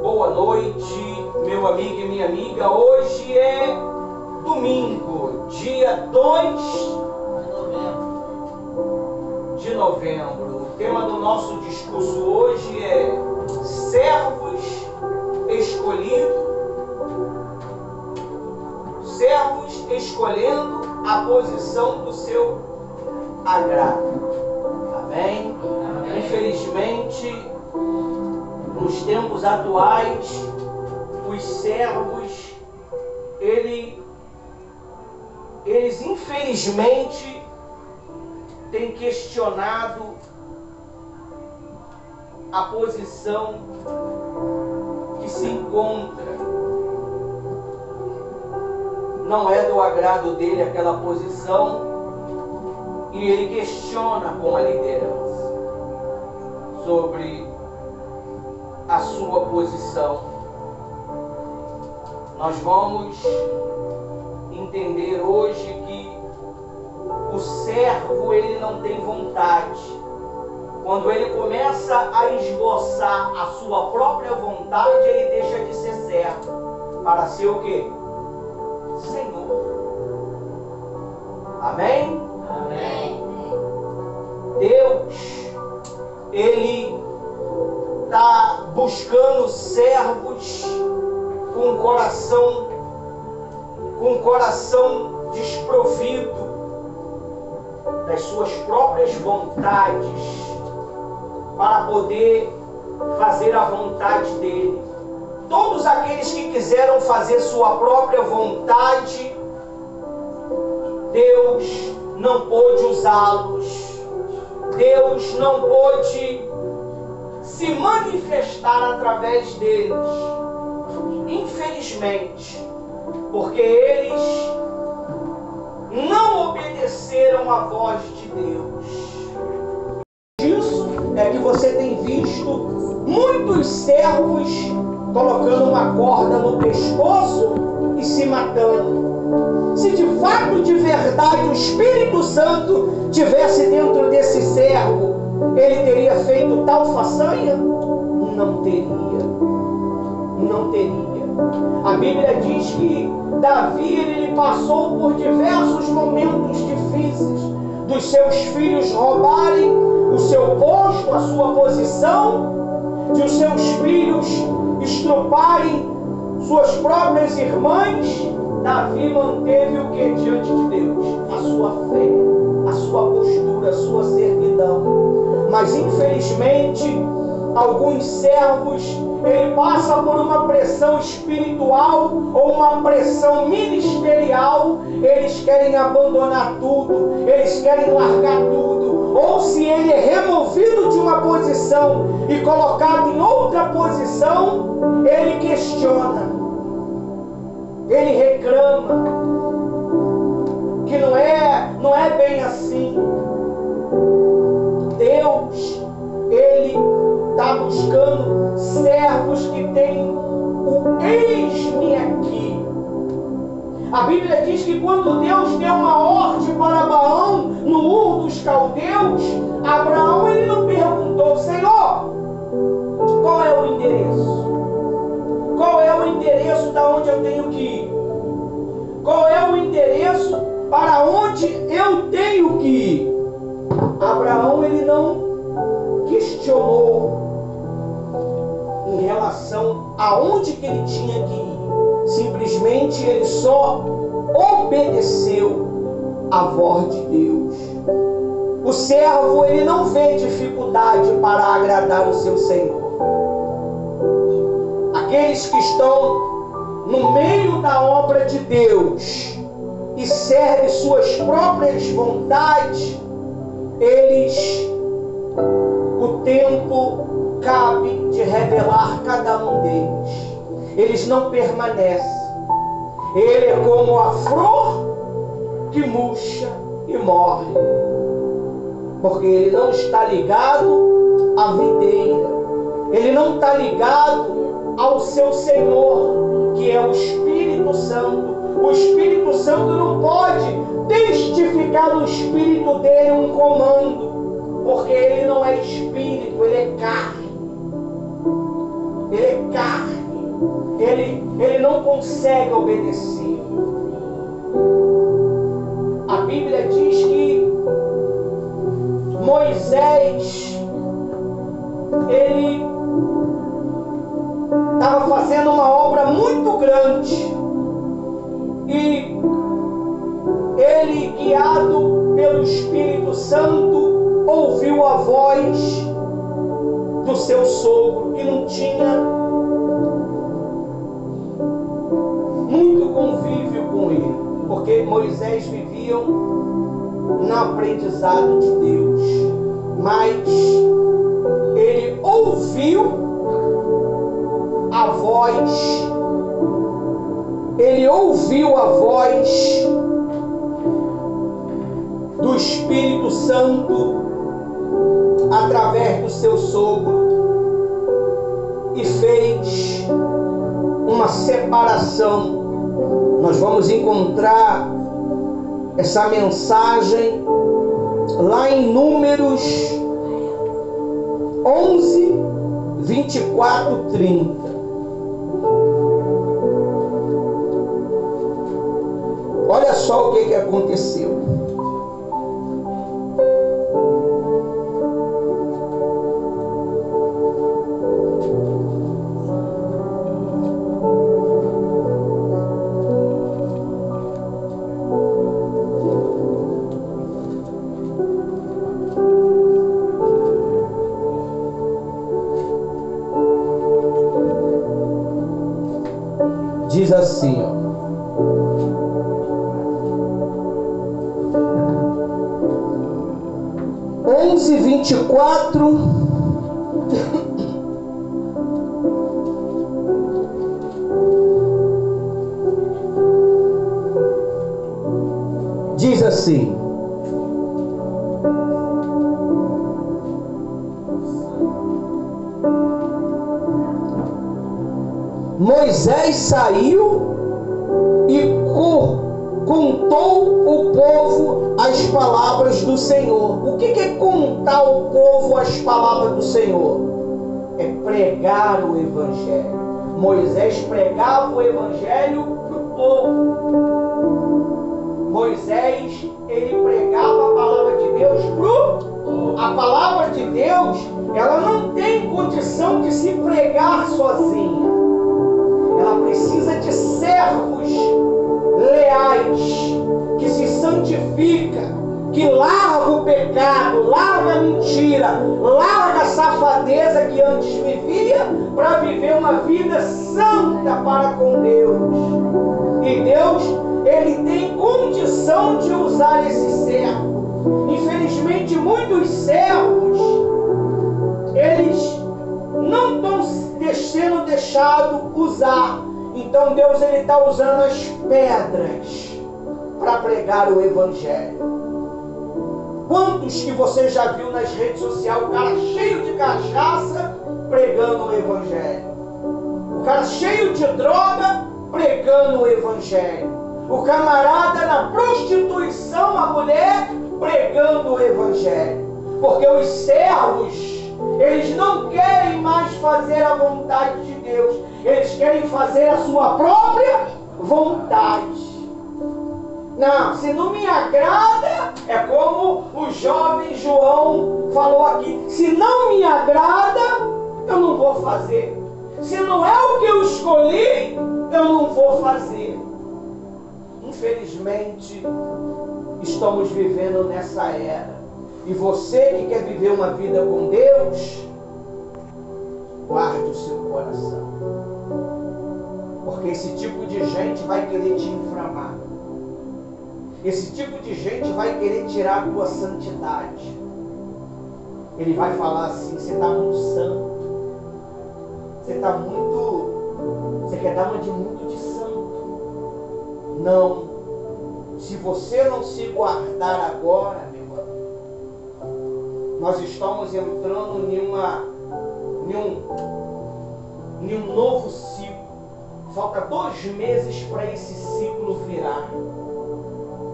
Boa noite, meu amigo e minha amiga. Hoje é domingo, dia 2 de novembro. O tema do nosso discurso hoje é servos escolhidos. Servos escolhendo a posição do seu agrado. Amém? Amém. Infelizmente, nos tempos atuais, os servos, eles infelizmente têm questionado a posição que se encontra. Não é do agrado dele aquela posição e ele questiona com a liderança sobre a sua posição. Nós vamos entender hoje que o servo, ele não tem vontade. Quando ele começa a esboçar a sua própria vontade, ele deixa de ser servo para ser o quê? Senhor. Amém? Amém. Deus, ele está buscando servos com coração desprovido das suas próprias vontades para poder fazer a vontade dele. Todos aqueles que quiseram fazer sua própria vontade, Deus não pôde usá-los. Deus não pôde se manifestar através deles. Infelizmente, porque eles não obedeceram à voz de Deus. Isso é que você tem visto muitos servos colocando uma corda no pescoço e se matando. Se de fato, de verdade, o Espírito Santo tivesse dentro desse servo, ele teria feito tal façanha? Não teria. Não teria. A Bíblia diz que Davi, ele passou por diversos momentos difíceis, dos seus filhos roubarem o seu posto, a sua posição, de os seus filhos estruparem suas próprias irmãs. Davi manteve o que diante de Deus? A sua fé, a sua postura, a sua servidão. Mas infelizmente, alguns servos, ele passa por uma pressão espiritual ou uma pressão ministerial. Eles querem abandonar tudo, eles querem largar tudo. Ou se ele é removido de uma posição e colocado em outra posição, ele questiona, ele reclama que não é bem assim. Deus, ele está buscando servos que têm o eis-me aqui. A Bíblia diz que quando Deus deu uma ordem para Abraão no Ur dos Caldeus, Abraão, ele não perguntou: Senhor, qual é o endereço? Qual é o endereço da onde eu tenho que ir? Qual é o endereço para onde eu tenho que ir? Abraão, ele não questionou em relação aonde que ele tinha que ir. Simplesmente ele só obedeceu à voz de Deus. O servo, ele não vê dificuldade para agradar o seu Senhor. Aqueles que estão no meio da obra de Deus e servem suas próprias vontades, eles, o tempo cabe de revelar cada um deles. Eles não permanecem. Ele é como a flor que murcha e morre, porque ele não está ligado à videira, ele não está ligado ao seu Senhor, que é o Espírito Santo. O Espírito Santo não pode testificar no espírito dele um comando. Porque ele não é espírito, ele é carne. Ele é carne. Ele não consegue obedecer. A Bíblia diz que Moisés, ele estava fazendo uma obra muito grande. E ele, guiado pelo Espírito Santo, ouviu a voz do seu sogro, que não tinha muito convívio com ele, porque Moisés vivia no aprendizado de Deus, mas ele ouviu a voz, do Espírito Santo através do seu sogro e fez uma separação. Nós vamos encontrar essa mensagem lá em Números 11, 24, 30. Olha só o que aconteceu. Diz assim, ó. Onze, 24. Diz assim: Moisés saiu e contou o povo as palavras do Senhor. O que é contar ao povo as palavras do Senhor? É pregar o Evangelho. Moisés pregava o Evangelho para o povo. Moisés, ele pregava a palavra de Deus para o povo. A palavra de Deus, ela não tem condição de se pregar sozinha. Ela precisa de servos leais, que se santifica, que larga o pecado, larga a mentira, larga a safadeza que antes vivia, para viver uma vida santa para com Deus. E Deus, ele tem condição de usar esse servo. Infelizmente, muitos servos, eles não estão sendo deixados usar. Então Deus, ele está usando as pedras para pregar o Evangelho. Quantos que você já viu nas redes sociais, o cara cheio de cachaça pregando o Evangelho, o cara cheio de droga pregando o Evangelho, o camarada na prostituição, a mulher pregando o Evangelho? Porque os servos, eles não querem mais fazer a vontade de Deus, eles querem fazer a sua própria vontade. Não, se não me agrada, é como o jovem João falou aqui: se não me agrada, eu não vou fazer. Se não é o que eu escolhi, eu não vou fazer. Infelizmente, estamos vivendo nessa era. E você que quer viver uma vida com Deus, guarde o seu coração. Porque esse tipo de gente vai querer te inflamar. Esse tipo de gente vai querer tirar a tua santidade. Ele vai falar assim: você está muito santo. Você quer dar uma de muito de santo. Não. Se você não se guardar agora, meu irmão, nós estamos entrando em um novo ciclo. Falta 2 meses para esse ciclo virar.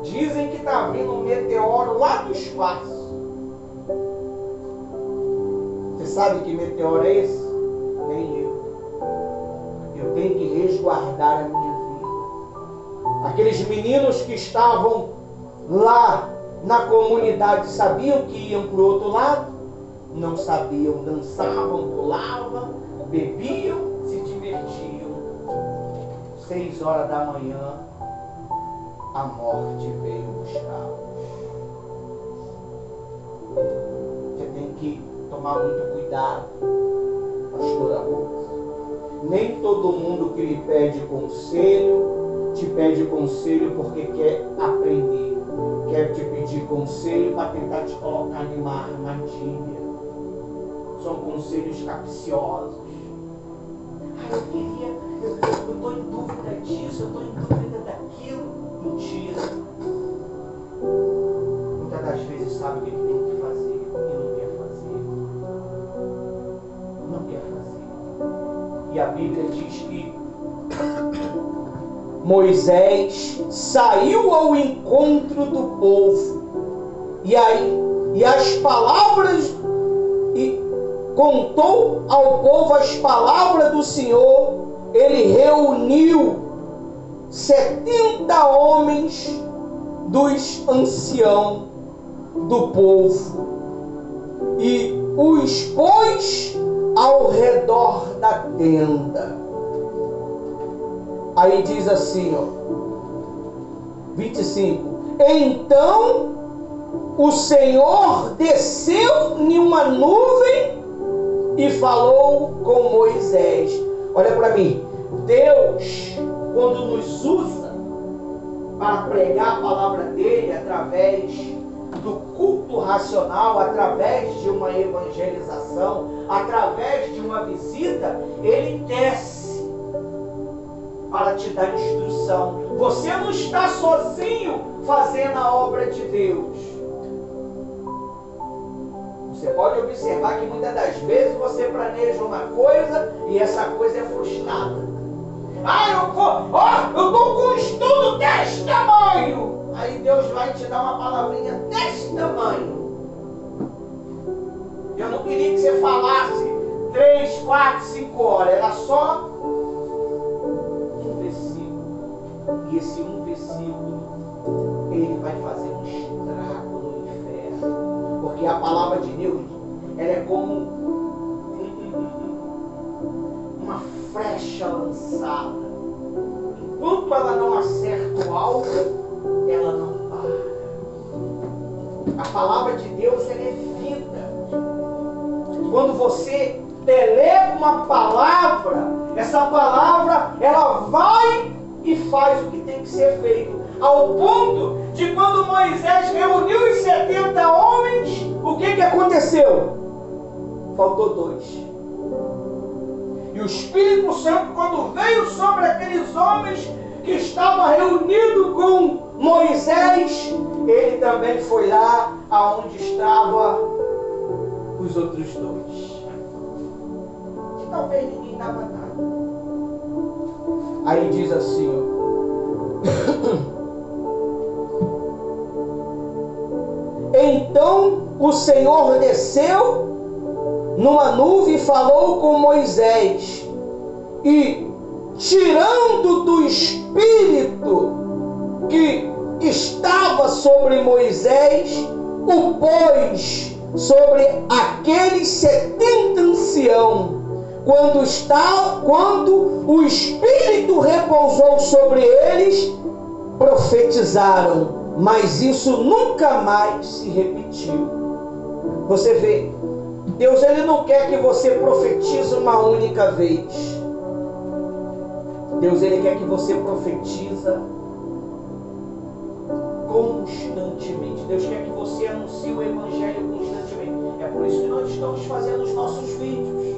Dizem que está vindo um meteoro lá do espaço. sabe que meteoro é esse? Nem eu. Eu tenho que resguardar a minha vida. Aqueles meninos que estavam lá na comunidade sabiam que iam para o outro lado? Não sabiam. Dançavam, pulavam, bebiam, se divertiam. 6 horas da manhã, a morte veio buscá-los. Você tem que tomar muito cuidado, pastora Rosa. Nem todo mundo que lhe pede conselho, te pede conselho porque quer aprender. Quer te pedir conselho para tentar te colocar em uma armadilha. São conselhos capciosos. Eu estou em dúvida disso, eu estou em dúvida daquilo. Mentira. Muitas das vezes sabe o que tem que fazer e não quer fazer. Não quer fazer. E a Bíblia diz que Moisés saiu ao encontro do povo. E as palavras, e contou ao povo as palavras do Senhor. Ele reuniu 70 homens dos anciãos do povo e os pôs ao redor da tenda. Aí diz assim, 25. Então o Senhor desceu em uma nuvem e falou com Moisés. Olha para mim. Deus, quando nos usa para pregar a palavra dele através do culto racional, através de uma evangelização, através de uma visita, ele desce para te dar instrução. Você não está sozinho fazendo a obra de Deus. Você pode observar que muitas das vezes você planeja uma coisa e essa coisa é frustrada. Eu estou com um estudo desse tamanho. Aí Deus vai te dar uma palavrinha desse tamanho. Eu não queria que você falasse 3, 4, 5 horas. Era só um versículo. E esse um versículo, ele vai fazer um estrago no inferno. Porque a palavra de Deus, ela é como uma flecha lançada. Enquanto ela não acerta o alvo, ela não para. A palavra de Deus, ela é vida. Quando você delega uma palavra, essa palavra, ela vai e faz o que tem que ser feito. Ao ponto de quando Moisés reuniu os 70 homens, o que aconteceu? Faltou 2. E o Espírito Santo, quando veio sobre aqueles homens que estavam reunidos com Moisés, ele também foi lá aonde estavam os outros 2. E talvez ninguém dava nada. Aí diz assim, Então o Senhor desceu numa nuvem e falou com Moisés, e tirando do espírito que estava sobre Moisés, o pôs sobre aqueles 70 anciãos. Quando o espírito repousou sobre eles, profetizaram, mas isso nunca mais se repetiu. Você vê, Deus, ele não quer que você profetize uma única vez. Deus, ele quer que você profetiza constantemente. Deus quer que você anuncie o evangelho constantemente. É por isso que nós estamos fazendo os nossos vídeos,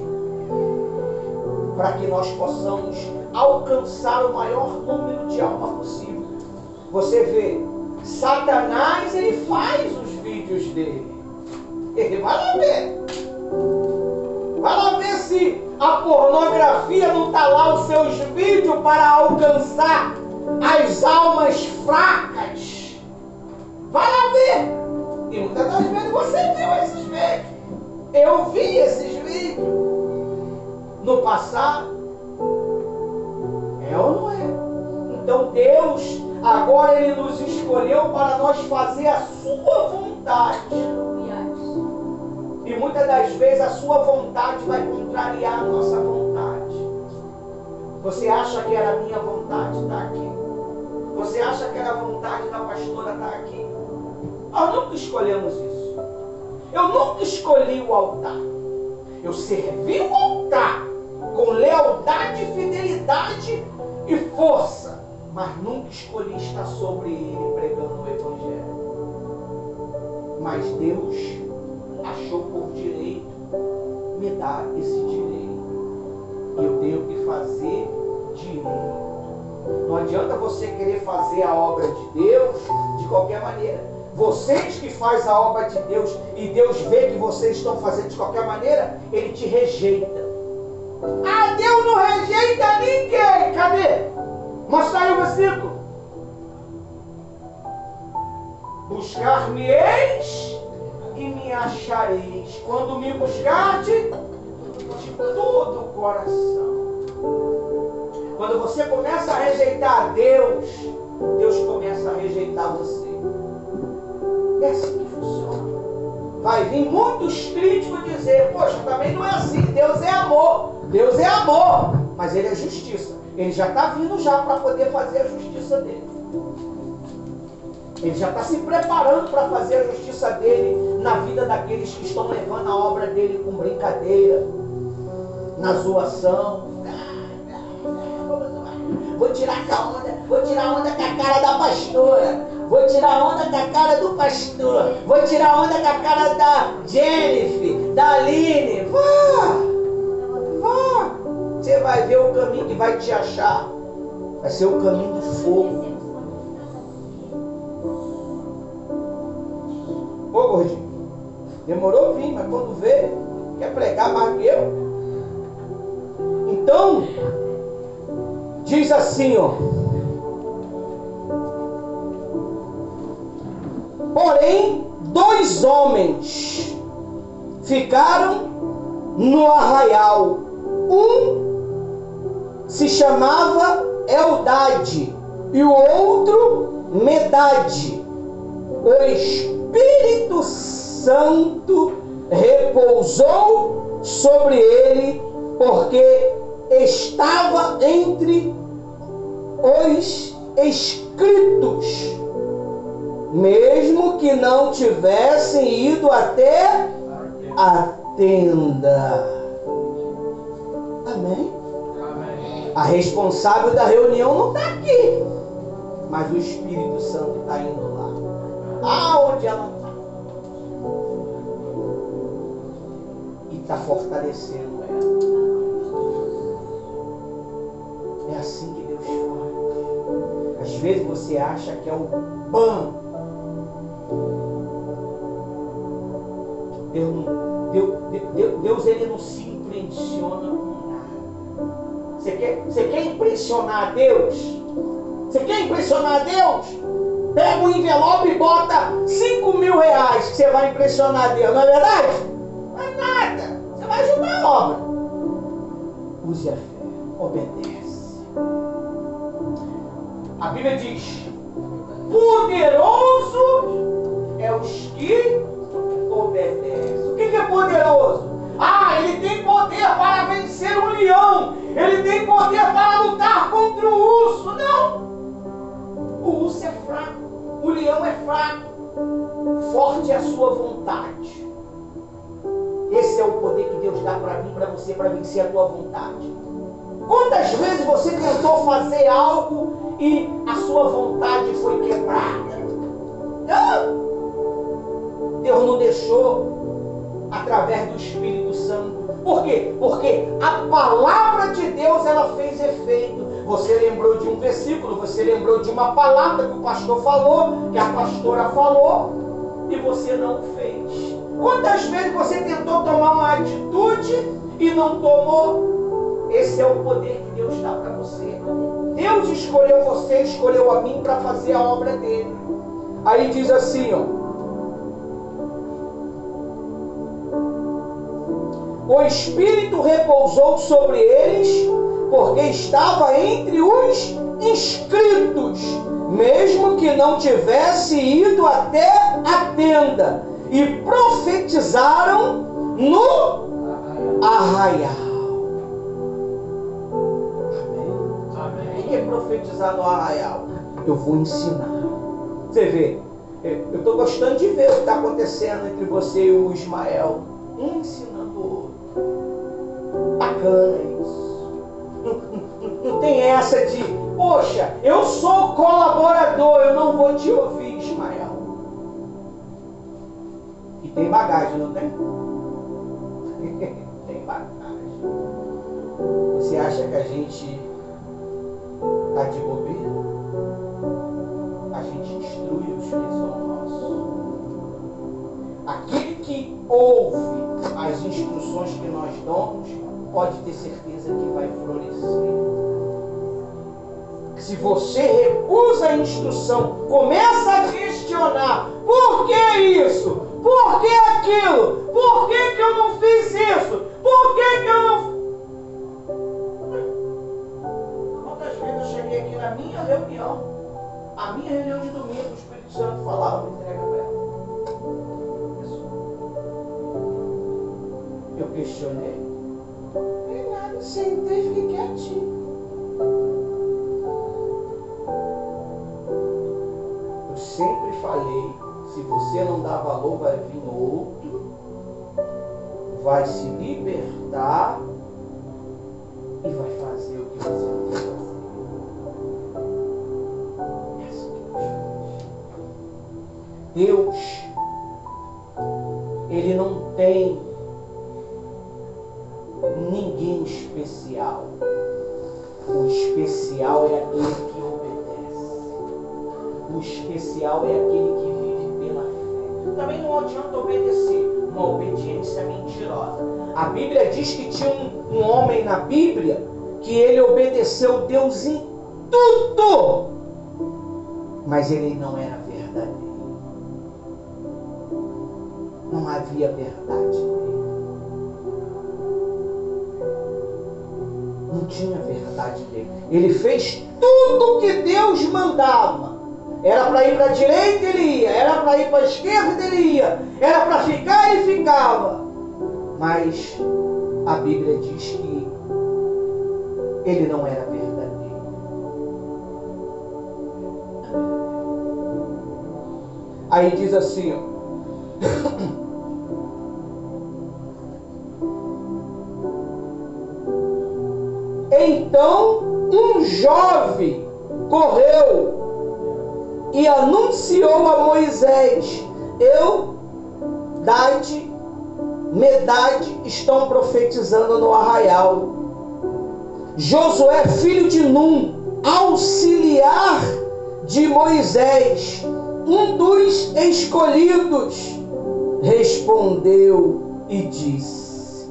para que nós possamos alcançar o maior número de alma possível. Você vê, Satanás, ele faz os vídeos dele. Ele vai lá ver. Vai lá ver se a pornografia não está lá os seus vídeos para alcançar as almas fracas. Vai lá ver. E muitas das vezes você viu esses vídeos. Eu vi esses vídeos. livre no passado? É ou não é? Então Deus, agora Ele nos escolheu para nós fazer a sua vontade. E muitas das vezes a sua vontade vai contrariar a nossa vontade. Você acha que era a minha vontade estar aqui? Você acha que era a vontade da pastora estar aqui? Nós nunca escolhemos isso. Eu nunca escolhi o altar. Eu servi o altar com lealdade, fidelidade e força. Mas nunca escolhi estar sobre ele pregando o Evangelho. Mas Deus achou por direito me dar esse direito. E eu tenho que fazer direito. Não adianta você querer fazer a obra de Deus de qualquer maneira. Vocês que fazem a obra de Deus e Deus vê que vocês estão fazendo de qualquer maneira, Ele te rejeita. Ah, Deus não rejeita ninguém. Cadê? Mostra aí o versículo. Buscar-me-eis e me achareis, quando me buscardes de todo o coração. Quando você começa a rejeitar Deus, Deus começa a rejeitar você. É assim que funciona. Vai vir muitos críticos dizer, poxa, também não é assim, Deus é amor. Deus é amor, mas Ele é justiça. Ele já está vindo já para poder fazer a justiça dele. Ele já está se preparando para fazer a justiça dele na vida daqueles que estão levando a obra dele com brincadeira, na zoação. Vou tirar onda com a cara da pastora. Vou tirar onda com a cara do pastor. Vou tirar onda com a cara da Jennifer, da Aline. Vá! Você vai ver o caminho que vai te achar. Vai ser o caminho do fogo. Ô gordinho, demorou a vir, mas quando vê, quer pregar mais que eu. Então, diz assim, ó. Porém, 2 homens ficaram no arraial. Um se chamava Eldade e o outro Medade. O Espírito Santo repousou sobre ele, porque estava entre os escritos, mesmo que não tivessem ido até a tenda. Amém? Amém. A responsável da reunião não está aqui, mas o Espírito Santo está indo lá. Aonde ela está? E está fortalecendo ela. É assim que Deus faz. Às vezes você acha que é o banco. Deus ele não se impressiona com nada. Você quer impressionar a Deus? Você quer impressionar a Deus? Pega um envelope e bota 5 mil reais que você vai impressionar a Deus, não é verdade? Não é nada. Você vai ajudar a obra. Use a fé, obedece. A Bíblia diz: poderoso é os que obedecem. O que é poderoso? Ah, ele tem poder para vencer um leão. Ele tem poder para lutar contra o urso. Não. O urso é fraco. O leão é fraco. Forte é a sua vontade. Esse é o poder que Deus dá para mim, para você, para vencer a tua vontade. Quantas vezes você tentou fazer algo e a sua vontade foi quebrada? Não! Deus não deixou através do Espírito Santo. Por quê? Porque a palavra de Deus, ela fez efeito. Você lembrou de um versículo, você lembrou de uma palavra que o pastor falou, que a pastora falou, e você não fez. Quantas vezes você tentou tomar uma atitude e não tomou? Esse é o poder que Deus dá para você. Deus escolheu você, escolheu a mim para fazer a obra dele. Aí diz assim, ó: o Espírito repousou sobre eles, porque estava entre os inscritos, mesmo que não tivesse ido até a tenda, e profetizaram no arraial. Amém? O que é profetizar no arraial? Eu vou ensinar. Você vê, eu estou gostando de ver o que está acontecendo entre você e o Ismael. Um ensinando o outro. Bacana isso. Não tem essa de, poxa, eu sou colaborador, eu não vou te ouvir, Ismael. E tem bagagem, não tem? Tem bagagem. Você acha que a gente está de bobeira? A gente instrui os que são nossos. Aquele que ouve as instruções que nós damos, pode ter certeza que vai florescer. Se você recusa a instrução, começa a questionar: por que isso? Por que aquilo? Por que eu não fiz isso? Por que eu não... Quantas vezes eu cheguei aqui na minha reunião, a minha reunião de domingo, o Espírito Santo falava, me entrega para ela. Eu questionei. E nada, sentei e fiquei quietinho. Eu sempre falei, se você não dá valor, vai vir outro, vai se libertar e vai fazer o que você não quer fazer. É assim que Deus faz. Deus, Ele não tem ninguém especial. O especial é aquele que obedece. O especial é aquele que vive pela fé. Também não adianta obedecer, uma obediência mentirosa. A Bíblia diz que tinha um homem na Bíblia que ele obedeceu Deus em tudo, mas ele não era verdadeiro. Não havia verdade nele. Não tinha verdade nele. Ele fez tudo que Deus mandava. Era para ir para a direita, ele ia. Era para ir para a esquerda, ele ia. Era para ficar, ele ficava. Mas a Bíblia diz que ele não era verdadeiro. Aí diz assim, ó. Então um jovem correu e anunciou a Moisés: Eldade, Medade estão profetizando no arraial. Josué, filho de Num, auxiliar de Moisés, um dos escolhidos, respondeu e disse: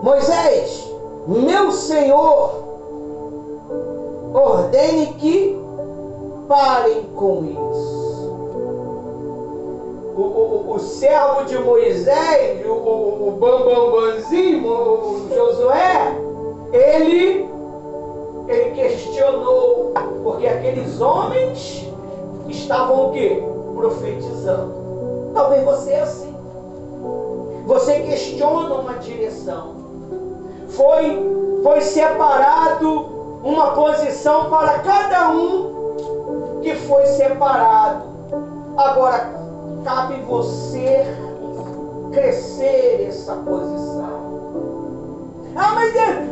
Moisés, meu senhor, ordene que parem com isso. O servo de Moisés, o bambambanzinho, o Josué, ele questionou, porque aqueles homens estavam o quê? Profetizando. Talvez você é assim. Você questiona uma direção. Foi separado uma posição para cada um que foi separado. Agora, cabe você crescer essa posição. Ah, mas já me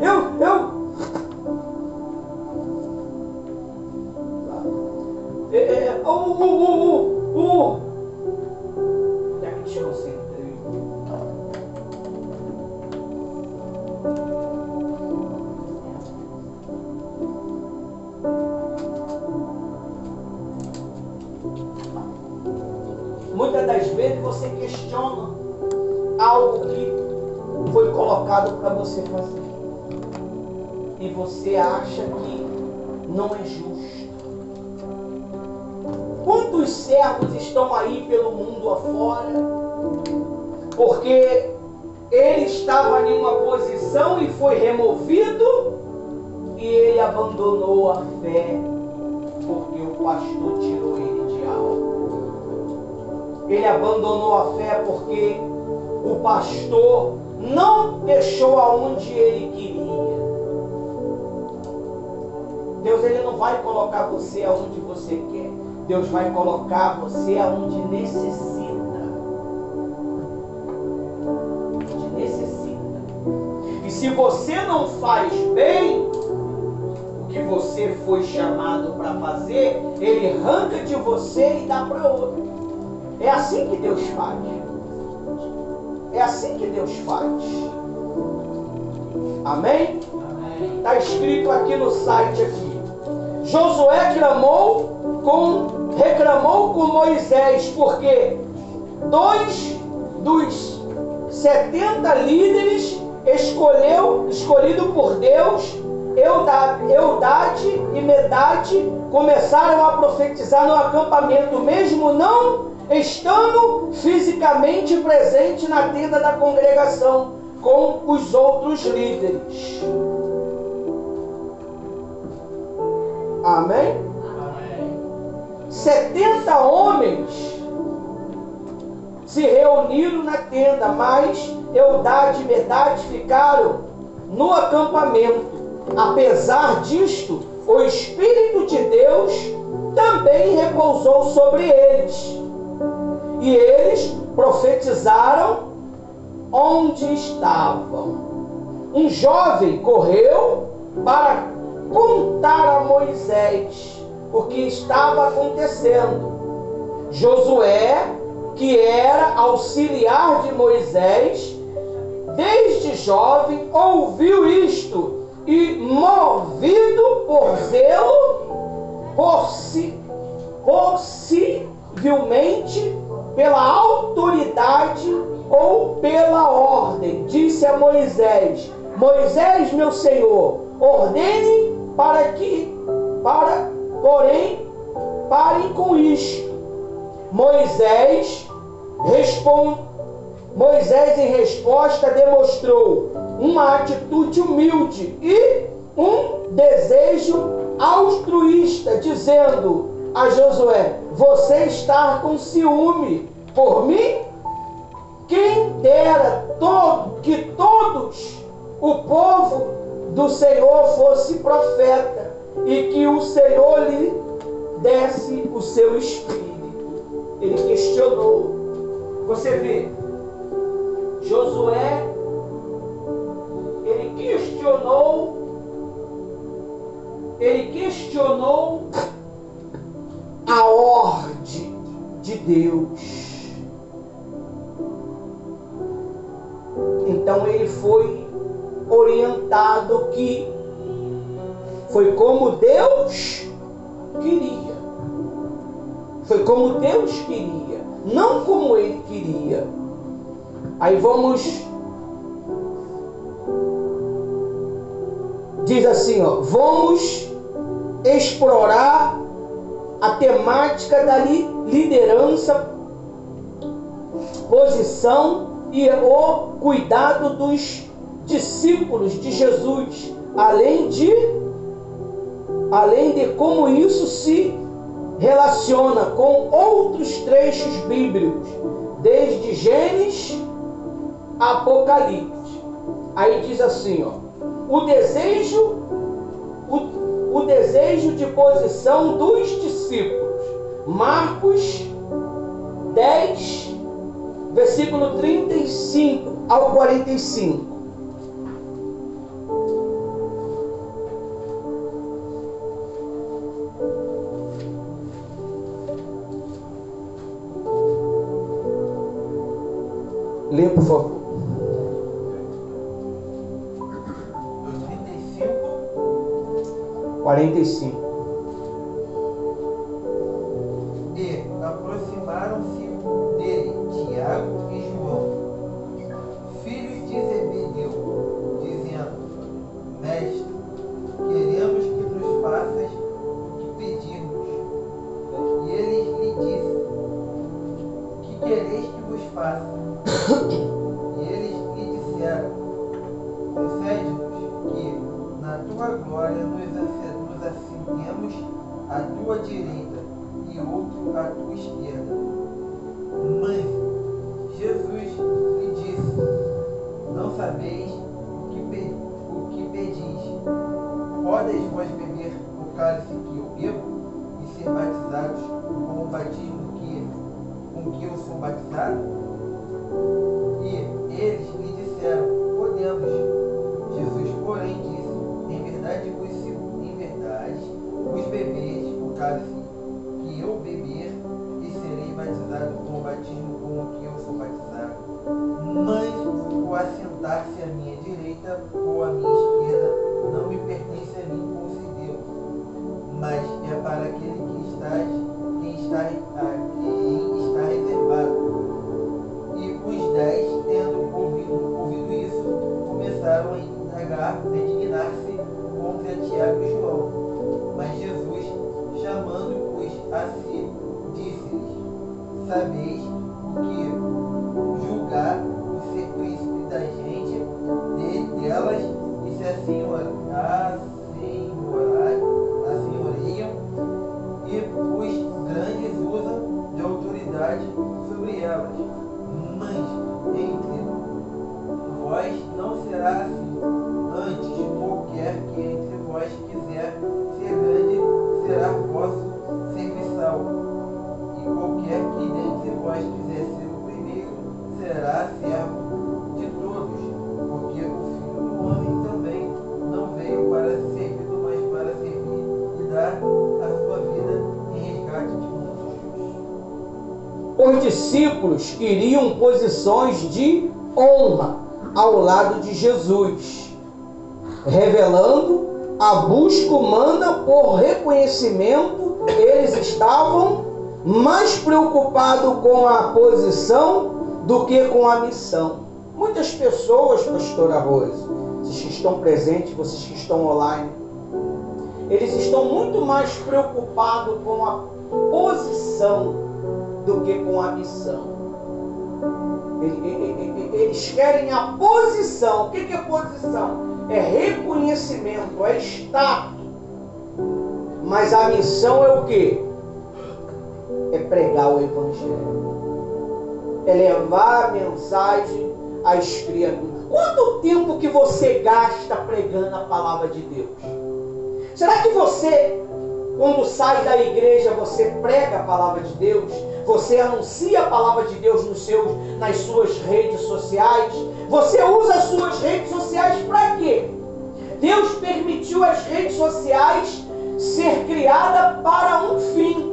desconcentrei. Muitas das vezes você questiona algo que foi colocado para você fazer. E você acha que não é justo. Quantos servos estão aí pelo mundo afora? Porque ele estava em uma posição e foi removido, e ele abandonou a fé, porque o pastor tirou ele de algo. Ele abandonou a fé porque o pastor não deixou aonde ele queria. Deus, ele não vai colocar você aonde você quer. Deus vai colocar você aonde necessita. E se você não faz bem o que você foi chamado para fazer, ele arranca de você e dá para outro. É assim que Deus faz. É assim que Deus faz. Amém? Está escrito aqui no site aqui. Josué reclamou com Moisés, porque 2 dos 70 líderes escolhido por Deus, Eldade e Medade, começaram a profetizar no acampamento, mesmo não estando fisicamente presente na tenda da congregação com os outros líderes. Amém? Amém. 70 homens se reuniram na tenda, mas Eldade e Medade ficaram no acampamento. Apesar disto, o Espírito de Deus também repousou sobre eles, e eles profetizaram onde estavam. Um jovem correu para contar a Moisés o que estava acontecendo. Josué, que era auxiliar de Moisés, desde jovem, ouviu isto e, movido por zelo, possivelmente pela autoridade ou pela ordem, disse a Moisés: Moisés, meu senhor, ordene porém, parem com isto. Moisés, em resposta, demonstrou uma atitude humilde e um desejo altruísta, dizendo a Josué: você está com ciúme por mim? Quem dera que todos o povo do Senhor fosse profeta, e que o Senhor lhe desse o seu espírito. Ele questionou. Você vê, Josué, ele questionou a ordem de Deus. Então ele foi orientado que foi como Deus queria. Foi como Deus queria, não como ele queria. Aí diz assim, vamos explorar a temática da liderança, posição e o cuidado dos discípulos de Jesus, além de como isso se relaciona com outros trechos bíblicos, desde Gênesis a Apocalipse. Aí diz assim, o desejo de posição dos discípulos. Marcos 10, versículo 35 ao 45. Lê, por favor. Do 35. 45. E aproximaram-se dele Tiago e João, filhos de Zebedeu, dizendo: Mestre, queremos que nos faças o que pedimos. E ele lhe disse: Que quereis que vos faça? E eles lhe concede-nos que, na tua glória, nos assentemos à tua direita e outro à tua esquerda. Mas Jesus lhe disse: não sabeis o que pedis. Podeis vós beber o cálice que eu bebo e ser batizados com o batismo com que eu sou batizado? E eles lhe disseram: podemos. Jesus, porém, disse: em verdade vos bebeis o cálice que eu beber e serei batizado com o batismo com o que eu sou batizado. Mas o assentar-se à minha direita ou à minha esquerda não me pertence a mim concedeu, mas é para aquele quem está reservado. E os 10, tendo ouvido isso, começaram a indignar-se contra Tiago e João. Mas Jesus, chamando-os a si, disse-lhes: sabeis o que julgar o ser príncipe da gente delas, e se assenhoreiam, e os grandes usam de autoridade sobre elas. Mas entre vós não será assim. Antes, qualquer que entre vós quiser ser grande será vosso serviçal. E qualquer que dentre vós quiser ser o primeiro será servo de todos. Porque o Filho do Homem também não veio para ser servido, mas para servir e dar a sua vida em resgate de muitos. Os discípulos queriam posições de honra ao lado de Jesus, revelando a busca humana por reconhecimento. Eles estavam mais preocupados com a posição do que com a missão. Muitas pessoas, pastora Rose, vocês que estão presentes, vocês que estão online, eles estão muito mais preocupados com a posição do que com a missão. Eles querem a posição. O que é posição? É reconhecimento, é status. Mas a missão é o quê? É pregar o Evangelho. É levar a mensagem às criaturas. Quanto tempo que você gasta pregando a palavra de Deus? Será que você, quando sai da igreja, você prega a palavra de Deus? Você anuncia a palavra de Deus nas suas redes sociais? Você usa as suas redes sociais para quê? Deus permitiu as redes sociais ser criadas para um fim,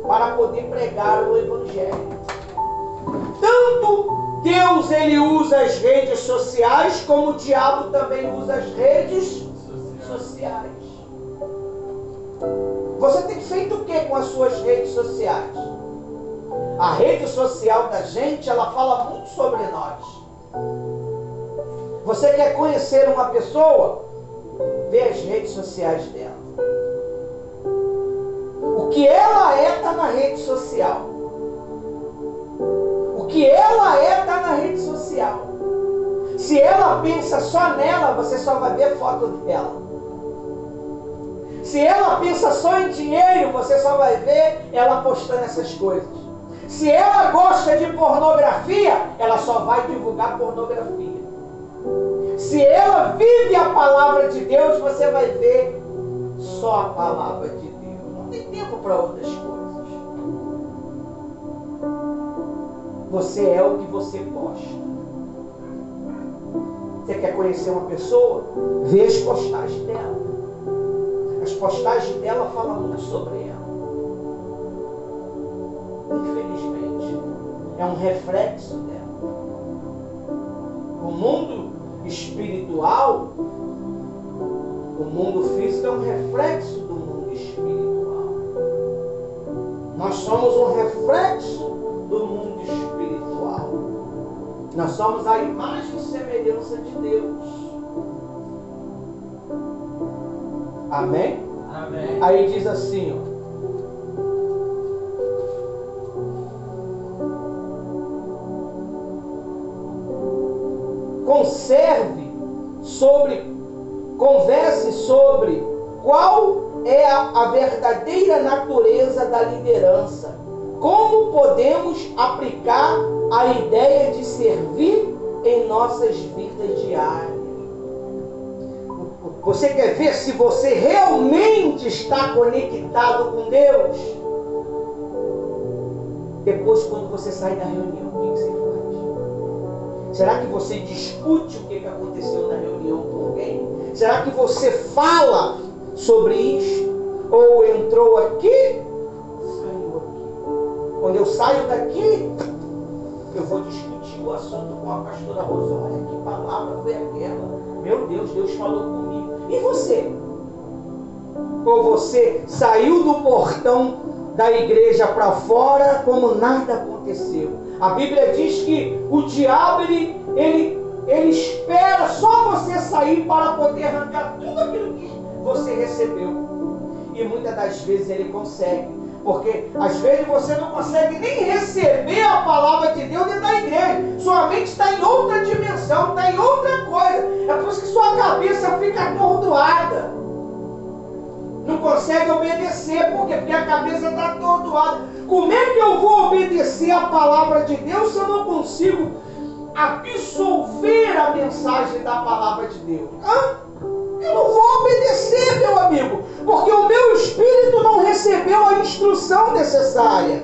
para poder pregar o Evangelho. Tanto Deus ele usa as redes sociais, como o diabo também usa as redes sociais. Você tem feito o que com as suas redes sociais? A rede social da gente, ela fala muito sobre nós. Você quer conhecer uma pessoa? Vê as redes sociais dela. O que ela é está na rede social. O que ela é está na rede social. Se ela pensa só nela, você só vai ver foto dela. Se ela pensa só em dinheiro, você só vai ver ela postando essas coisas. Se ela gosta de pornografia, ela só vai divulgar pornografia. Se ela vive a palavra de Deus, você vai ver só a palavra de Deus. Não tem tempo para outras coisas. Você é o que você posta. Você quer conhecer uma pessoa? Vê as postagens dela. As postagens dela falam muito sobre ela. Infelizmente, é um reflexo dela. O mundo espiritual, o mundo físico é um reflexo do mundo espiritual. Nós somos um reflexo do mundo espiritual. Nós somos a imagem e semelhança de Deus. Amém? Amém. Aí diz assim, ó. converse sobre qual é a verdadeira natureza da liderança. Como podemos aplicar a ideia de servir em nossas vidas diárias? Você quer ver se você realmente está conectado com Deus? Depois, quando você sai da reunião, o que você faz? Será que você discute o que aconteceu na reunião com alguém? Será que você fala sobre isso? Ou entrou aqui, saiu aqui? Quando eu saio daqui, eu vou discutir o assunto com a pastora Rosa. Olha, que palavra foi aquela? Meu Deus, Deus falou comigo. E você? Ou você saiu do portão da igreja para fora como nada aconteceu? A Bíblia diz que o diabo, ele espera só você sair para poder arrancar tudo aquilo que você recebeu. E muitas das vezes ele consegue. Porque às vezes você não consegue nem receber a palavra de Deus dentro da igreja. Sua mente está em outra dimensão, está em outra coisa. É por isso que sua cabeça fica atordoada. Não consegue obedecer. Por quê? Porque a cabeça está atordoada. Como é que eu vou obedecer a palavra de Deus se eu não consigo absorver a mensagem da palavra de Deus? Eu não vou obedecer, meu amigo, porque o meu espírito não recebeu a instrução necessária.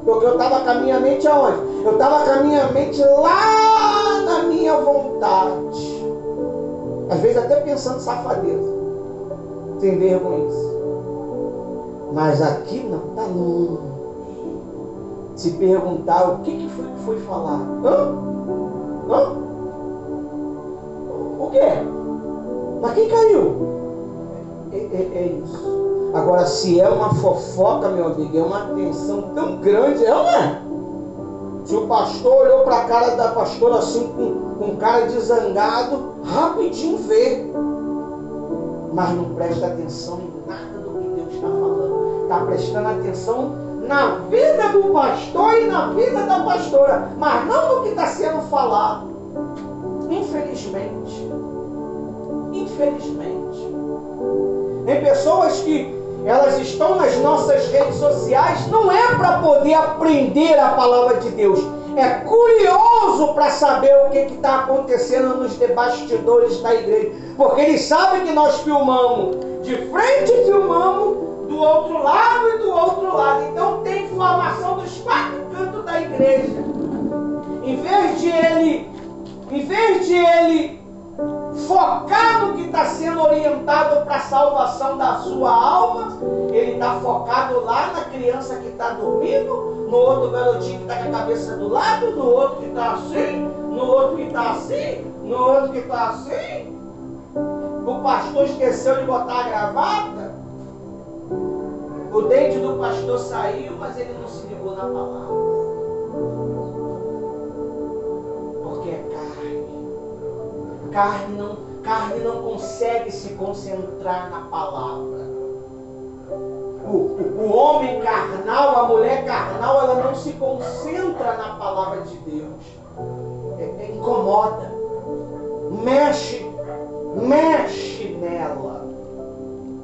Porque eu estava com a minha mente aonde? Eu estava com a minha mente lá na minha vontade. Às vezes até pensando safadeza, sem vergonha. Mas aqui não, está longe. Se perguntar o que foi falar? O quê? Mas quem caiu? É isso. Agora, se é uma fofoca, meu amigo, é uma tensão tão grande, não é? Se o pastor olhou para a cara da pastora assim, com cara de zangado, rapidinho vê. Mas não presta atenção em nada do que Deus está falando. Está prestando atenção na vida do pastor e na vida da pastora, mas não no que está sendo falado. Infelizmente. Tem pessoas que elas estão nas nossas redes sociais, não é para poder aprender a palavra de Deus, é curioso para saber o que está acontecendo nos bastidores da igreja, porque eles sabem que nós filmamos de frente e filmamos do outro lado e do outro lado. Então tem informação dos 4 cantos da igreja. Em vez de ele focar no que está sendo orientado para a salvação da sua alma, ele está focado lá na criança que está dormindo, no outro garotinho que está com a cabeça do lado, no outro que está assim, no outro que está assim, no outro que está assim. O pastor esqueceu de botar a gravata, o dente do pastor saiu, mas ele não se ligou na palavra. Porque é carne. Carne não consegue se concentrar na palavra. O homem carnal, a mulher carnal, ela não se concentra na palavra de Deus. Incomoda. Mexe nela.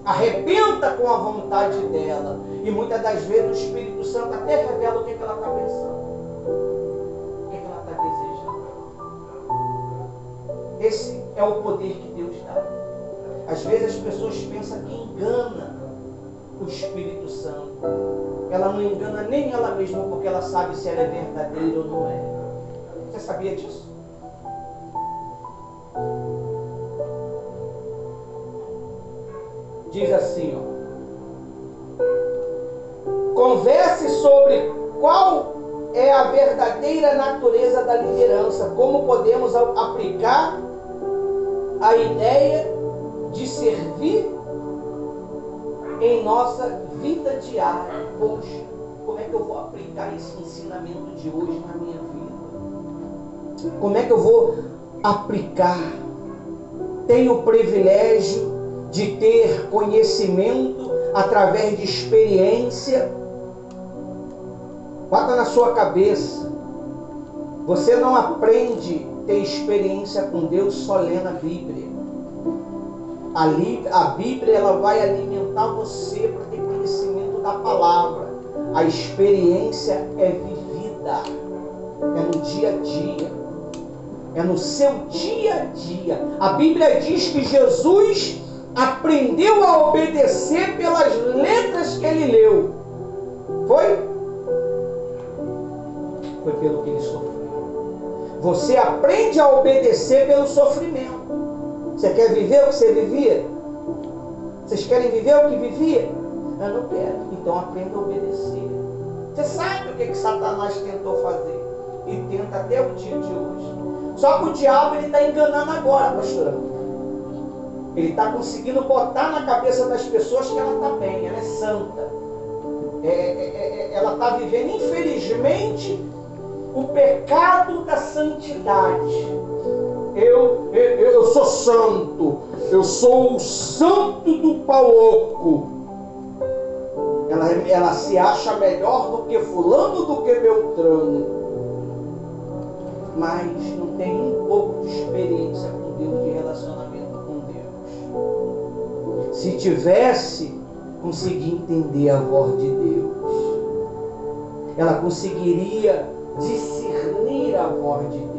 Arrebenta com a vontade dela. E muitas das vezes o Espírito Santo até revela o que ela está pensando. O que ela está desejando. Esse é o poder que Deus dá. Às vezes as pessoas pensam que engana o Espírito Santo. Ela não engana nem ela mesma, porque ela sabe se ela é verdadeira ou não é. Você sabia disso? Diz assim, converse sobre qual é a verdadeira natureza da liderança, como podemos aplicar a ideia de servir em nossa vida diária. Poxa, como é que eu vou aplicar esse ensinamento de hoje na minha vida? Como é que eu vou aplicar? Tenho o privilégio de ter conhecimento através de experiência. Bota na sua cabeça. Você não aprende ter experiência com Deus só lendo a Bíblia. A Bíblia ela vai alimentar você para ter conhecimento da palavra. A experiência é vivida, é no dia a dia, é no seu dia a dia. A Bíblia diz que Jesus aprendeu a obedecer pelas letras que ele leu. Foi? Foi pelo que ele sofreu. Você aprende a obedecer pelo sofrimento. Você quer viver o que você vivia? Vocês querem viver o que vivia? Eu não quero. Então aprenda a obedecer. Você sabe o que Satanás tentou fazer. E tenta até o dia de hoje. Só que o diabo está enganando agora, pastorão. Ele está conseguindo botar na cabeça das pessoas que ela está bem, ela é santa. Ela está vivendo, infelizmente, o pecado da santidade. Eu sou santo, eu sou o santo do pau-oco. Ela se acha melhor do que fulano, do que Beltrano. Mas não tem um pouco de experiência com Deus, de relacionamento com Deus. Se tivesse, conseguir entender a voz de Deus. Ela conseguiria discernir a voz de Deus.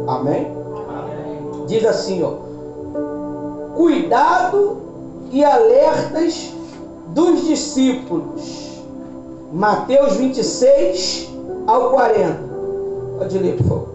Amém? Amém. Diz assim, ó: cuidado e alertas dos discípulos. Mateus 26 ao 40. Pode ler, por favor.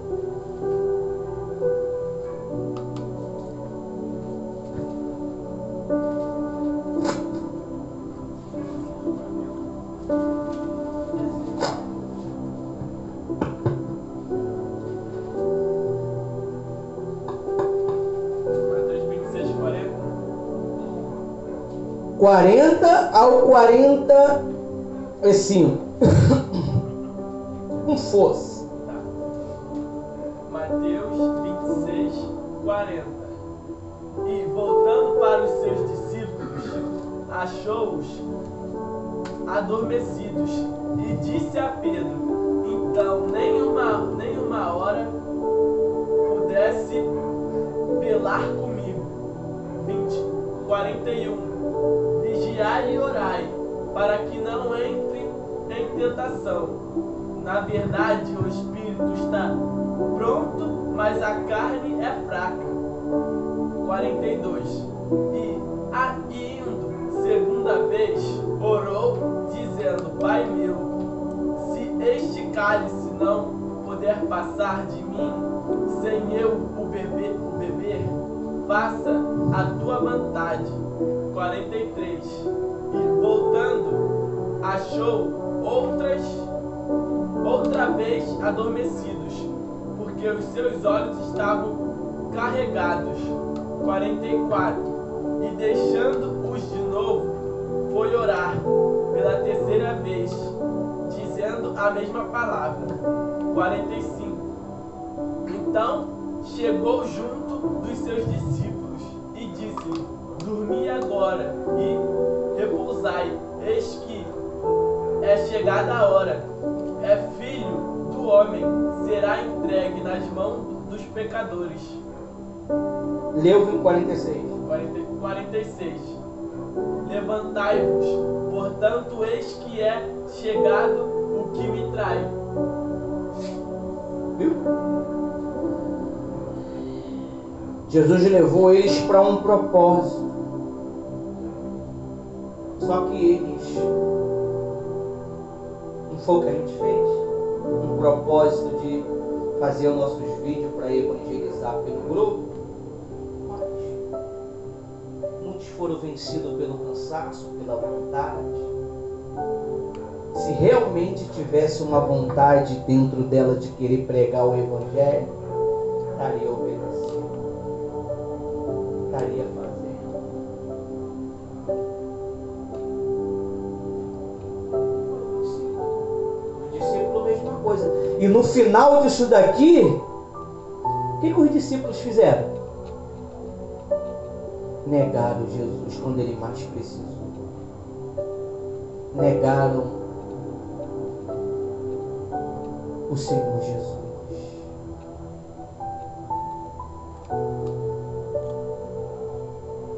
Mateus 26, 40. 40 ao 45. Com força. Tá. Mateus 26, 40. E voltando para os seus discípulos, achou-os adormecidos e disse a Pedro: então nenhuma hora pudesse velar comigo. 41. Vigiai e orai, para que não entre em tentação. Na verdade, o espírito está pronto, mas a carne é fraca. 42. E, indo segunda vez, orou, dizendo: Pai meu, se este cálice não puder passar de mim, sem eu o beber, faça a tua vontade. 43. E voltando, achou outra vez adormecidos, porque os seus olhos estavam carregados. 44. E deixando-os de novo, foi orar pela terceira vez, dizendo a mesma palavra. 45. Então chegou junto dos seus discípulos e disse: dormi agora e repousai, eis que é chegada a hora, filho do homem será entregue nas mãos dos pecadores. Leu em 46. 46. Levantai-vos, portanto, eis que é chegado o que me trai. Viu? Jesus levou eles para um propósito. Só que eles, não foi o que a gente fez, um propósito de fazer os nossos vídeos para evangelizar pelo grupo, mas muitos foram vencidos pelo cansaço, pela vontade. Se realmente tivesse uma vontade dentro dela de querer pregar o evangelho, estaria obedecendo, estaria fazendo. Os discípulos, a mesma coisa. E no final disso daqui, o que os discípulos fizeram? Negaram Jesus quando ele mais precisou. Negaram o Senhor Jesus.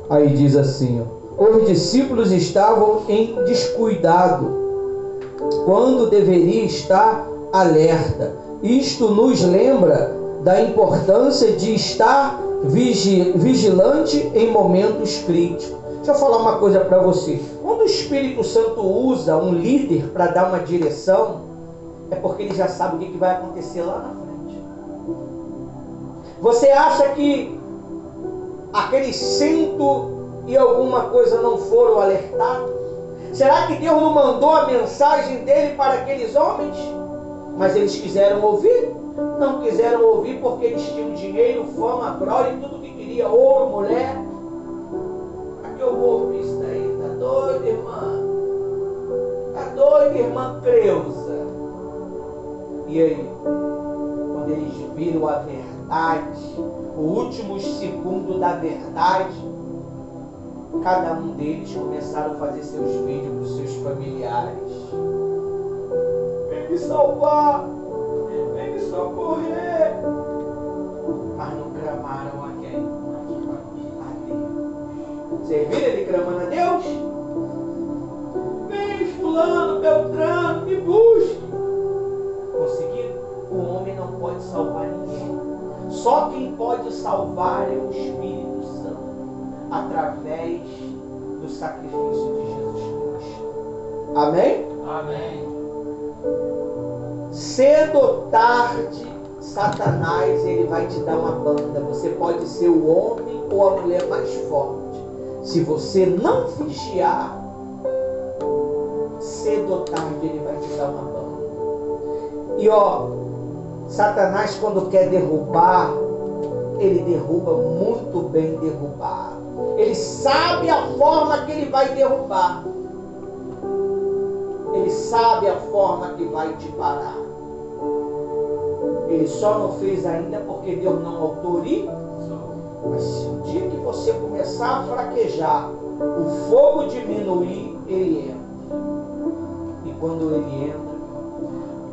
Aí diz assim, ó, os discípulos estavam em descuidado, quando deveria estar alerta. Isto nos lembra da importância de estar vigilante em momentos críticos. Deixa eu falar uma coisa para você. Quando o Espírito Santo usa um líder para dar uma direção, é porque ele já sabe o que vai acontecer lá na frente. Você acha que aqueles 100 e alguma coisa não foram alertados? Será que Deus não mandou a mensagem dele para aqueles homens? Mas eles quiseram ouvir? Não quiseram ouvir porque eles tinham dinheiro, fama, glória e tudo que queria, ouro, mulher. Para que eu vou ouvir isso daí? Tá doido, irmã? Tá doido, irmã Creuza? E aí? Quando eles viram a verdade, o último segundo da verdade, cada um deles começaram a fazer seus vídeos para os seus familiares. Vem me salvar, vem me socorrer. Mas não clamaram a quem? A Deus. Vocês viram ele clamando a Deus? Vem fulano, Beltrano, me busque. Conseguiram? O homem não pode salvar ninguém. Só quem pode salvar é o Espírito Santo, através do sacrifício de Jesus Cristo. Amém? Amém. Cedo ou tarde, Satanás ele vai te dar uma banda. Você pode ser o homem ou a mulher mais forte. Se você não vigiar, cedo ou tarde ele vai te dar uma banda. E ó, Satanás quando quer derrubar, ele derruba muito bem derrubado. Ele sabe a forma que ele vai derrubar. Ele sabe a forma que vai te parar. Ele só não fez ainda porque Deus não autoriza. Mas se o dia que você começar a fraquejar, o fogo diminuir, ele entra. E quando ele entra,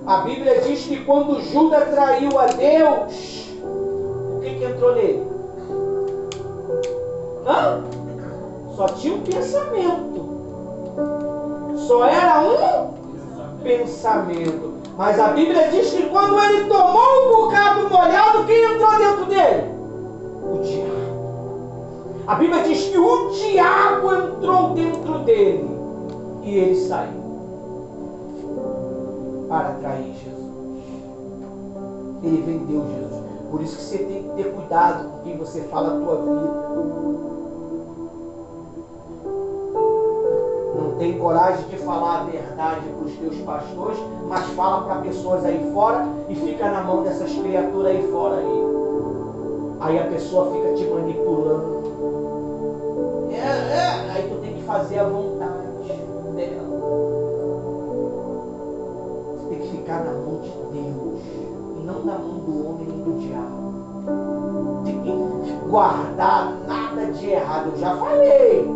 a Bíblia diz que quando Judas traiu a Deus, o que entrou nele? Hã? Só tinha um pensamento. Só era um pensamento. Mas a Bíblia diz que quando ele tomou um bocado molhado, quem entrou dentro dele? O diabo. A Bíblia diz que o diabo entrou dentro dele e ele saiu para trair Jesus. Ele vendeu Jesus. Por isso que você tem que ter cuidado com quem você fala a tua vida. Não tem coragem de falar a verdade para os teus pastores, mas fala para pessoas aí fora e fica na mão dessas criaturas aí fora aí. Aí a pessoa fica te manipulando. Aí tu tem que fazer a vontade dela. Você tem que ficar na mão de Deus e não na mão do homem nem do diabo. Tem que guardar nada de errado. Eu já falei.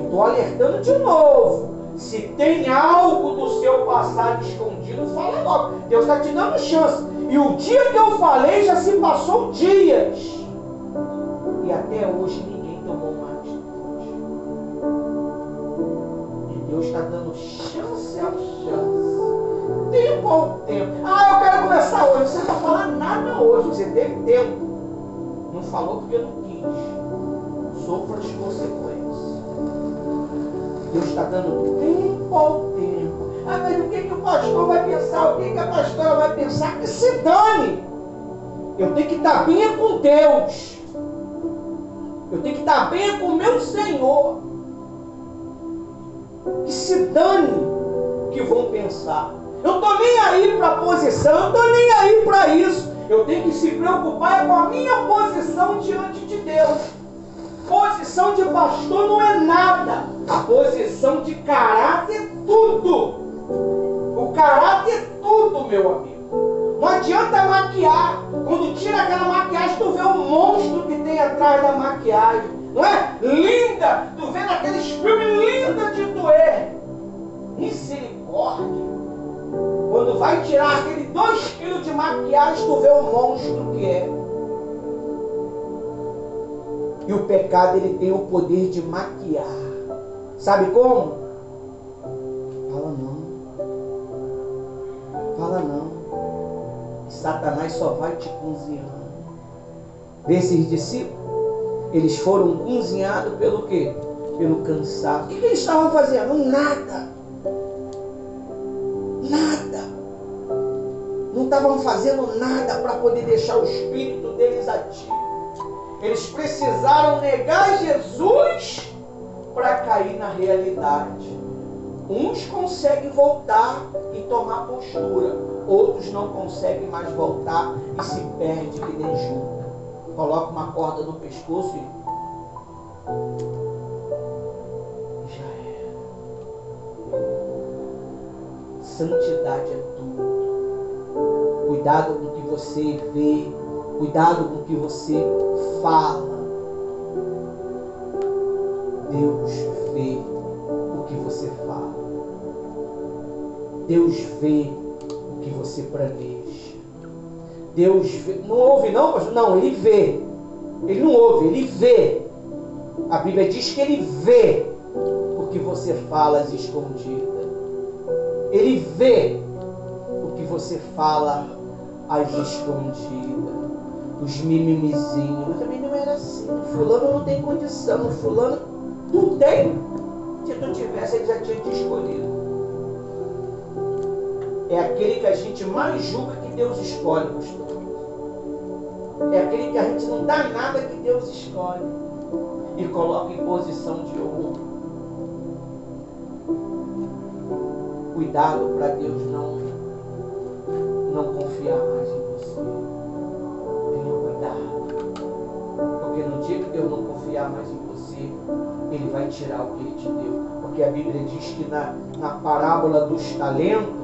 Estou alertando de novo. Se tem algo do seu passado escondido, fala logo. Deus está te dando chance. E o dia que eu falei já se passou dias. E até hoje ninguém tomou uma atitude. E Deus está dando chance a chance. Tempo ao tempo. Eu quero começar hoje. Você não vai falar nada hoje. Você teve tempo. Não falou porque não quis. Sofra as consequências. Deus está dando tempo ao tempo. Mas o que o pastor vai pensar? O que a pastora vai pensar? Que se dane! Eu tenho que estar bem com Deus. Eu tenho que estar bem com o meu Senhor. Que se dane o que vão pensar. Eu não estou nem aí para a posição, eu não estou nem aí para isso. Eu tenho que se preocupar com a minha posição diante de Deus. Posição de pastor não é nada. A posição de caráter é tudo. O caráter é tudo, meu amigo. Não adianta maquiar. Quando tira aquela maquiagem, tu vê o monstro que tem atrás da maquiagem. Não é? Linda. Tu vê naqueles filmes linda de doer. Misericórdia. Quando vai tirar aquele 2 quilos de maquiagem, tu vê o monstro que é. E o pecado, ele tem o poder de maquiar. Sabe como? Fala não. Fala não. Satanás só vai te cozinhando. Vê esses discípulos? Eles foram cozinhados pelo quê? Pelo cansaço. O que eles estavam fazendo? Nada. Nada. Não estavam fazendo nada para poder deixar o espírito deles ativo. Eles precisaram negar Jesus para cair na realidade. Uns conseguem voltar e tomar postura. Outros não conseguem mais voltar e se perdem que nem Judas. Coloca uma corda no pescoço e já era. Santidade é tudo. Cuidado com o que você vê. Cuidado com o que você fala. Deus vê o que você fala. Deus vê o que você planeja. Deus vê. Não ouve não, pastor? Não, Ele vê. Ele não ouve, Ele vê. A Bíblia diz que Ele vê o que você fala às escondidas. Ele vê o que você fala às escondidas. Os mimimizinhos. Mas também não era assim. O fulano não tem condição. O fulano, tu tem. Se tu tivesse, ele já tinha te escolhido. É aquele que a gente mais julga que Deus escolhe, pastor. É aquele que a gente não dá nada que Deus escolhe e coloca em posição de honra. Cuidado para Deus não confiar mais em você. Tenha cuidado. Porque no dia que Deus não confiar mais em você, Ele vai tirar o que Ele te deu. Porque a Bíblia diz que na parábola dos talentos,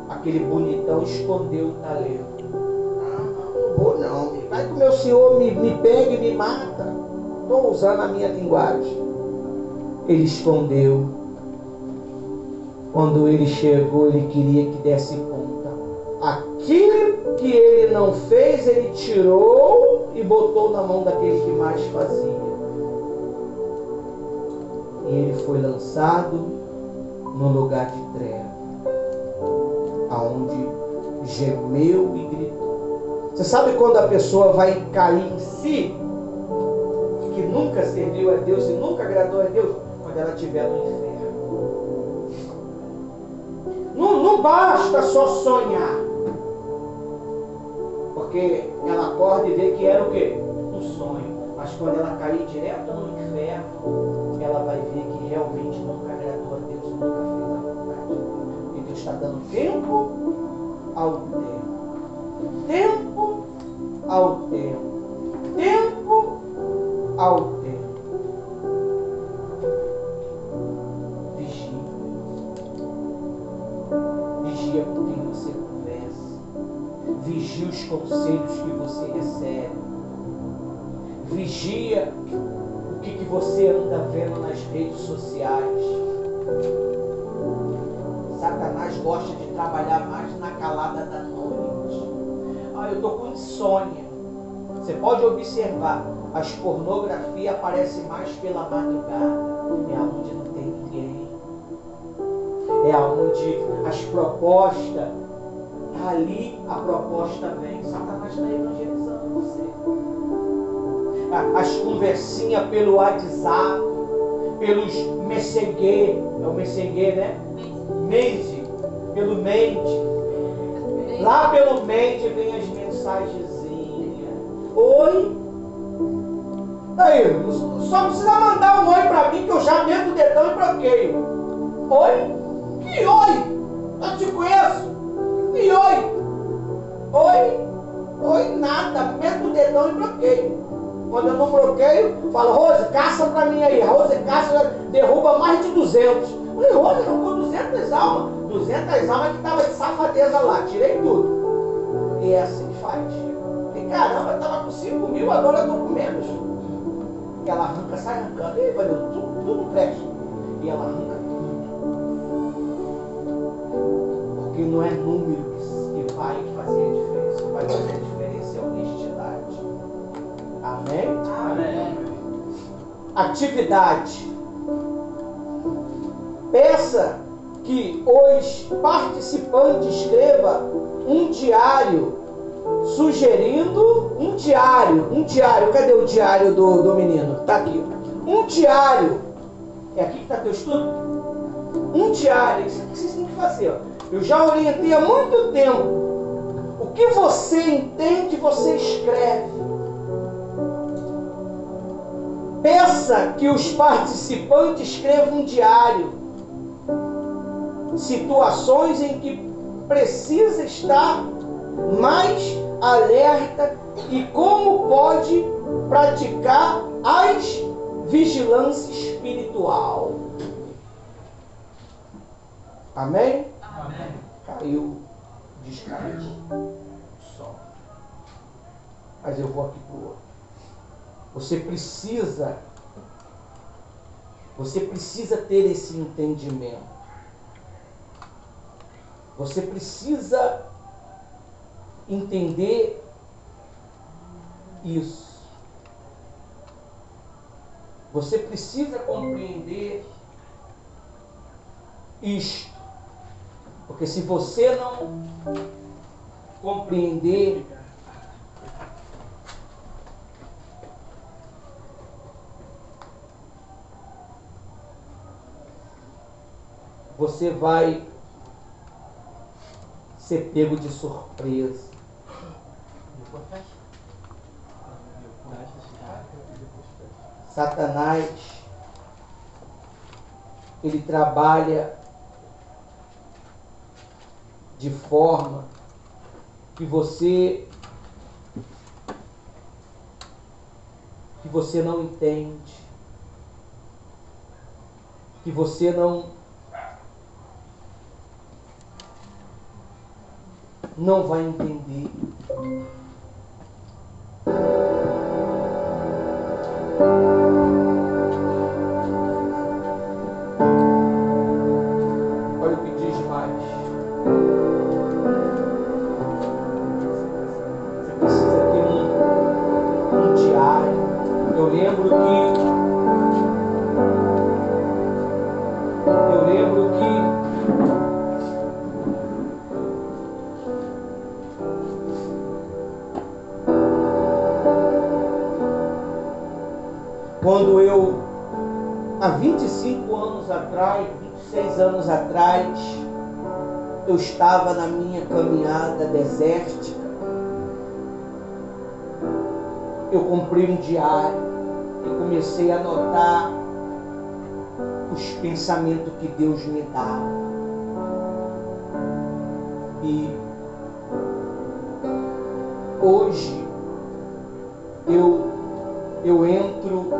aquele bonitão escondeu o talento. Não vou não. Vai que o meu Senhor me pega e me mata. Estou usando a minha linguagem. Ele escondeu. Quando ele chegou, ele queria que desse conta. Aquilo que ele não fez, ele tirou e botou na mão daquele que mais fazia. E ele foi lançado no lugar de trevas, aonde gemeu e gritou. Você sabe quando a pessoa vai cair em si, que nunca serviu a Deus e nunca agradou a Deus? Quando ela estiver no inferno. Não basta só sonhar, porque ela acorda e vê que era o quê? Um sonho. Mas quando ela cair direto no inferno, ela vai ver que realmente nunca agradou a Deus e nunca fez a vontade. E Deus está dando tempo ao tempo. Tempo ao tempo. Tempo ao tempo. Vigia. Vigia com quem você conversa. Vigia os conselhos que você recebe. Vigia o que você anda vendo nas redes sociais. Satanás gosta de trabalhar mais na calada da noite. Eu estou com insônia. Você pode observar, as pornografias aparecem mais pela madrugada. É onde não tem ninguém. É onde as propostas, ali a proposta vem. Satanás está evangelizando você. As conversinhas pelo WhatsApp, pelos Messenger, é o Messenger, né? Mente, pelo mente. Lá pelo mente vem as mensagenzinhas. Oi? Aí, só precisa mandar um oi pra mim que eu já meto o dedão e bloqueio. Oi? Que oi? Eu te conheço. Que oi? Oi? Oi, nada. Meto o dedão e bloqueio. Quando eu não bloqueio, falo, Rose, caça pra mim aí. Rose, caça, derruba mais de 200. Eu falei, Rose, derrubou 200 almas. 200 almas que tava de safadeza lá. Tirei tudo. E é assim que faz. E caramba, eu tava com 5 mil, agora eu tô com menos. E ela arranca, sai arrancando. E valeu, tudo presta. E ela arranca tudo. Porque não é número que vai fazer a diferença. O que vai fazer a diferença é honestidade. Amém? Amém. Atividade. Peça que os participantes escrevam um diário, sugerindo um diário. Cadê o diário do menino? Está aqui. Um diário. É aqui que está teu estudo? Um diário. Isso aqui vocês têm que fazer. Ó. Eu já orientei há muito tempo. O que você entende, você escreve. Peça que os participantes escrevam um diário. Situações em que precisa estar mais alerta e como pode praticar as vigilância espiritual. Amém? Amém. Caiu, descaiu. Só. Mas eu vou aqui para o outro. Você precisa ter esse entendimento. Você precisa entender isso. Você precisa compreender isto. Porque se você não compreender, você vai ser pego de surpresa. Satanás, ele trabalha de forma que você não entende, que você não vai entender. Olha o que diz mais. Você precisa ter um diário. Eu lembro que quando eu, há 25 anos atrás, 26 anos atrás, eu estava na minha caminhada desértica, eu comprei um diário e comecei a anotar os pensamentos que Deus me dava. E hoje eu entro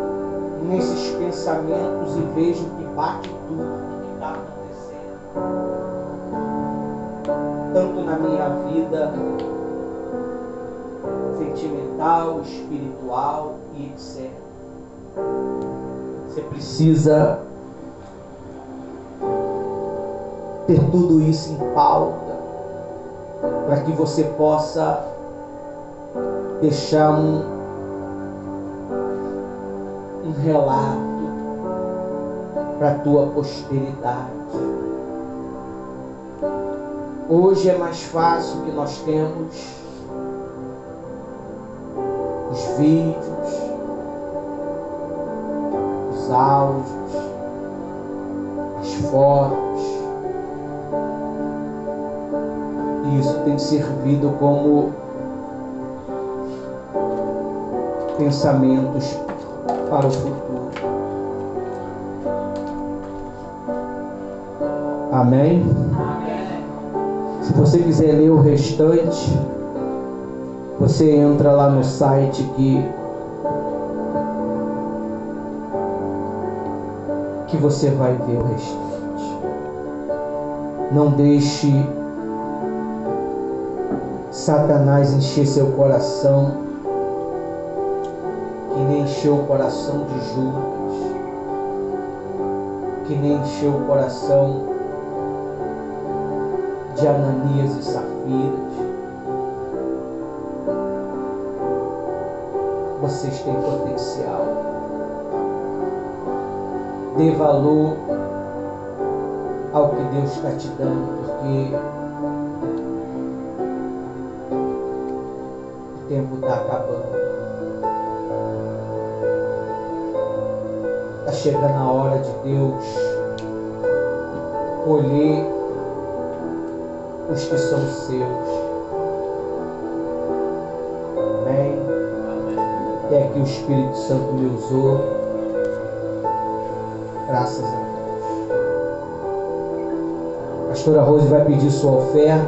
nesses pensamentos e vejo que bate tudo o que está acontecendo, tanto na minha vida sentimental, espiritual e etc. Você precisa ter tudo isso em pauta para que você possa deixar um relato para a tua posteridade. Hoje é mais fácil que nós temos os vídeos, os áudios, as fotos. E isso tem servido como pensamentos para o futuro. Amém? Amém. Se você quiser ler o restante, você entra lá no site que você vai ver o restante. Não deixe Satanás encher seu coração, que nem encheu o coração de Judas, que nem encheu o coração de Ananias e Safiras. Vocês têm potencial. Dê valor ao que Deus está te dando, porque o tempo está acabando. Está chegando a hora de Deus colher os que são seus. Amém? Até que o Espírito Santo me usou. Graças a Deus. A pastora Rose vai pedir sua oferta.